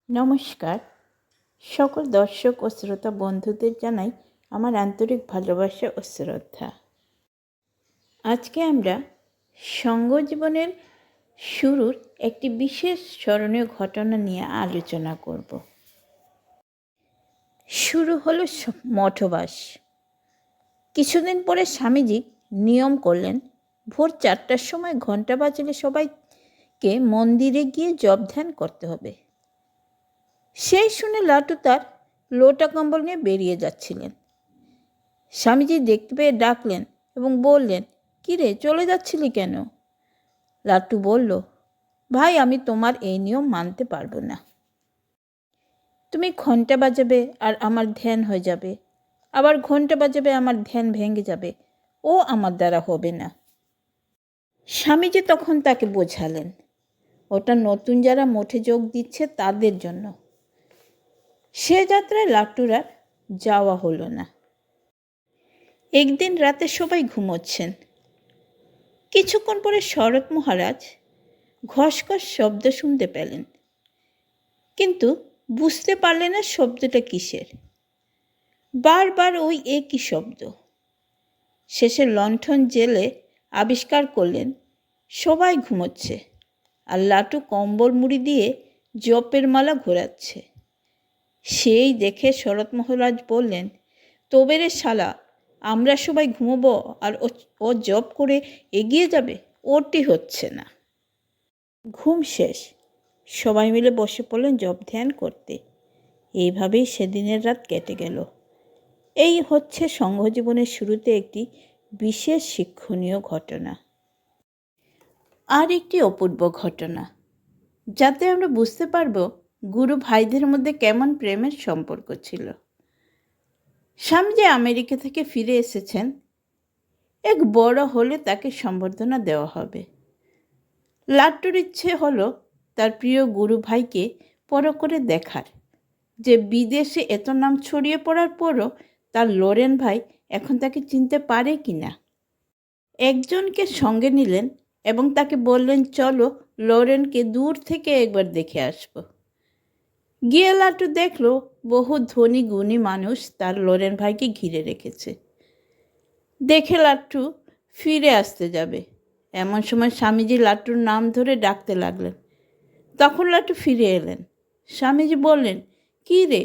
নমস্কার, সকল দর্শক ও শ্রোতা বন্ধুদের জানাই আমার আন্তরিক ভালোবাসা ও শ্রদ্ধা। আজকে আমরা সঙ্গজীবনের শুরুর একটি বিশেষ স্মরণীয় ঘটনা নিয়ে আলোচনা করব। শুরু হলো মঠবাস। কিছুদিন পরে স্বামীজি নিয়ম করলেন, ভোর 4টার সময় ঘণ্টা বাজলে সবাইকে মন্দিরে গিয়ে জপ ধ্যান করতে হবে। সেই শুনে লাটু তার লোটা কম্বল নিয়ে বেরিয়ে যাচ্ছিলেন। স্বামীজি দেখতে পেয়ে ডাকলেন এবং বললেন, কী রে, চলে যাচ্ছিলি কেন? লাট্টু বলল, ভাই, আমি তোমার এই নিয়ম মানতে পারবো না। তুমি ঘণ্টা বাজাবে আর আমার ধ্যান হয়ে যাবে, আবার ঘণ্টা বাজাবে আমার ধ্যান ভেঙে যাবে, ও আমার দ্বারা হবে না। স্বামীজি তখন তাকে বোঝালেন, ওটা নতুন যারা মঠে যোগ দিচ্ছে তাদের জন্য। সে যাত্রায় লাট্টুর আর যাওয়া হলো না। একদিন রাতে সবাই ঘুমোচ্ছেন। কিছুক্ষণ পরে শরৎ মহারাজ ঘসঘস শব্দ শুনতে পেলেন, কিন্তু বুঝতে পারলেন না শব্দটা কিসের। বারবার ওই একই শব্দ। শেষে লণ্ঠন জেলে আবিষ্কার করলেন সবাই ঘুমোচ্ছে আর লাটু কম্বল মুড়ি দিয়ে জপের মালা ঘোরাচ্ছে। সেই দেখে শরৎ মহারাজ বললেন, তবে রে শালা, আমরা সবাই ঘুমোবো আর ও জপ করে এগিয়ে যাবে? ওটি হচ্ছে না। ঘুম শেষ, সবাই মিলে বসে পড়লেন জপ ধ্যান করতে। এইভাবেই সেদিনের রাত কেটে গেল। এই হচ্ছে সংঘজীবনের শুরুতে একটি বিশেষ শিক্ষণীয় ঘটনা। আর একটি অপূর্ব ঘটনা, যাতে আমরা বুঝতে পারব গুরু ভাইদের মধ্যে কেমন প্রেমের সম্পর্ক ছিল। স্বামীজি আমেরিকা থেকে ফিরে এসেছেন। এক বড় হলে তাকে সম্বর্ধনা দেওয়া হবে। লাট্টুর ইচ্ছে হলো তার প্রিয় গুরু ভাইকে পরখ করে দেখার, যে বিদেশে এত নাম ছড়িয়ে পড়ার পরও তার লরেন ভাই এখন তাকে চিনতে পারে কি না। একজনকে সঙ্গে নিলেন এবং তাকে বললেন, চলো লরেনকে দূর থেকে একবার দেখে আসবো। গিয়ে লাট্টু দেখলো বহু ধনী গুণী মানুষ তার লরেন ভাইকে ঘিরে রেখেছে। দেখে লাট্টু ফিরে আসতে যাবে, এমন সময় স্বামীজি লাট্টুর নাম ধরে ডাকতে লাগলেন। তখন লাট্টু ফিরে এলেন। স্বামীজি বললেন, কী রে,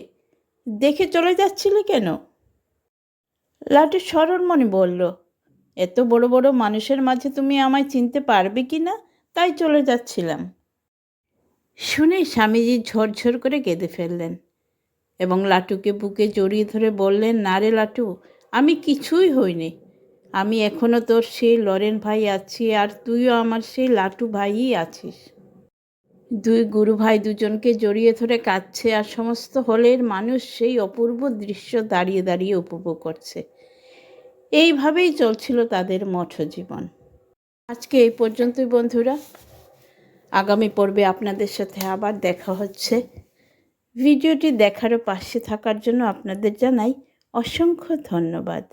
দেখে চলে যাচ্ছিলে কেন? লাট্টু সরল মনে বলল, এত বড় বড় মানুষের মাঝে তুমি আমায় চিনতে পারবে কি না, তাই চলে যাচ্ছিলাম। শুনে স্বামীজি ঝরঝর করে কেঁদে ফেললেন এবং লাটুকে বুকে জড়িয়ে ধরে বললেন, না রে লাটু, আমি কিছুই হইনি। আমি এখনও তোর সেই লরেন ভাই আছি, আর তুইও আমার সেই লাটু ভাইই আছিস। দুই গুরু ভাই দুজনকে জড়িয়ে ধরে কাঁদছে, আর সমস্ত হলের মানুষ সেই অপূর্ব দৃশ্য দাঁড়িয়ে দাঁড়িয়ে উপভোগ করছে। এইভাবেই চলছিল তাদের মঠ জীবন। আজকে এই পর্যন্তই বন্ধুরা। আগামী পর্বে আপনাদের সাথে আবার দেখা হচ্ছে। ভিডিওটি দেখার ও পাশে থাকার জন্য আপনাদের জানাই অসংখ্য ধন্যবাদ।